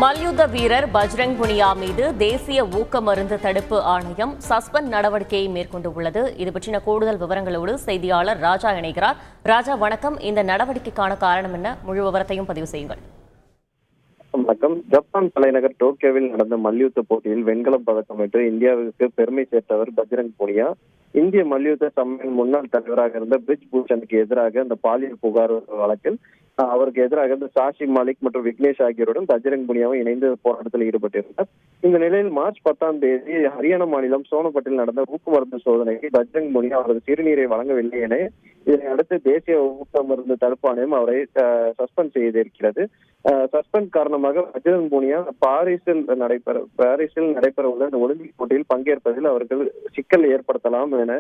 மல்யுத்த வீரர் பஜ்ரங் புனியா மீது தேசிய ஊக்க மருந்து தடுப்பு ஆணையம் சஸ்பெண்ட் நடவடிக்கையை மேற்கொண்டுள்ளது. இது பற்றின கூடுதல் விவரங்களோடு செய்தியாளர் ராஜா இணைகிறார். ராஜா, வணக்கம். இந்த நடவடிக்கைக்கான காரணம் என்ன? முழு விவரத்தையும் பதிவு செய்யுங்கள். வணக்கம். ஜப்பான் தலைநகர் டோக்கியோவில் நடந்த மல்யுத்த போட்டியில் வெண்கலம் பதக்கம் வென்று இந்தியாவுக்கு பெருமை சேர்த்தவர் பஜ்ரங் புனியா. இந்திய மல்யுத்த சம்மேளன முன்னாள் தலைவராக இருந்த பிரிஜ் பூஷனுக்கு எதிராக அந்த பாலியல் புகார் வழக்கில் அவருக்கு எதிராக இந்த சாஷி மாலிக் மற்றும் விக்னேஷ் ஆகியோருடன் பஜ்ரங் புனியாவும் இணைந்து போராட்டத்தில் ஈடுபட்டிருந்தார். இந்த நிலையில் மார்ச் 10 ஹரியானா மாநிலம் சோனப்பட்டில் நடந்த ஊக்க மருந்து சோதனைக்கு பஜ்ரங் புனியா அவரது சிறுநீரை வழங்கவில்லை என இதனை அடுத்து தேசிய ஊக்க மருந்து தடுப்பு ஆணையம் அவரை சஸ்பெண்ட் செய்திருக்கிறது. சஸ்பெண்ட் காரணமாக பஜ்ரங் புனியா பாரிஸில் நடைபெற உள்ள இந்த ஒலிம்பிக் போட்டியில் பங்கேற்பதில் அவர்கள் சிக்கல் ஏற்படுத்தலாம் என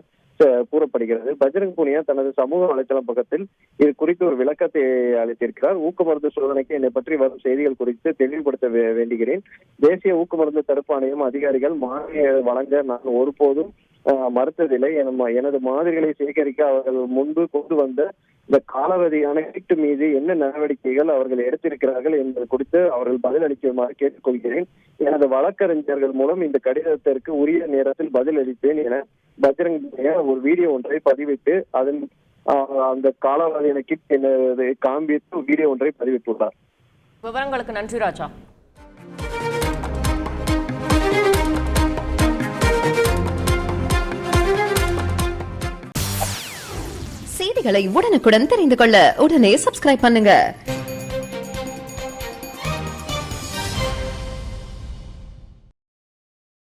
கூறப்படுகிறது. பஜ்ரங் புனியா தனது சமூக வலைதளம் பக்கத்தில் இது குறித்து ஒரு விளக்கத்தை அளித்திருக்கிறார். ஊக்க மருந்து சோதனைக்கு என்னை பற்றி வரும் செய்திகள் குறித்து தெளிவுபடுத்த வேண்டுகிறேன். தேசிய ஊக்க மருந்து தடுப்பு ஆணையம் அதிகாரிகள் மானிய வழங்க நான் ஒருபோதும் மறுத்ததில்லை. எனது மாதிரிகளை சேகரிக்க அவர்கள் முன்பு கொண்டு வந்த இந்த காலாவதியான கிட் மீது என்ன நடவடிக்கைகள் அவர்கள் எடுத்திருக்கிறார்கள் என்பது குறித்து அவர்கள் பதில் அளிக்குமாறு கேட்டுக்கொள்கிறேன். எனது வழக்கறிஞர்கள் மூலம் இந்த கடிதத்திற்கு உரிய நேரத்தில் பதில் அளிப்பேன் என பஜ்ரங் புனியா ஒரு வீடியோ ஒன்றை பதிவிட்டு அதன் அந்த காலாவதியான கிட் என்பதை காண்பித்து வீடியோ ஒன்றை பதிவிட்டுள்ளார். விவரங்களுக்கு நன்றி ராஜா. செய்திகளை உடனுக்குடன் தெரிந்து கொள்ள உடனே சப்ஸ்கிரைப் பண்ணுங்க.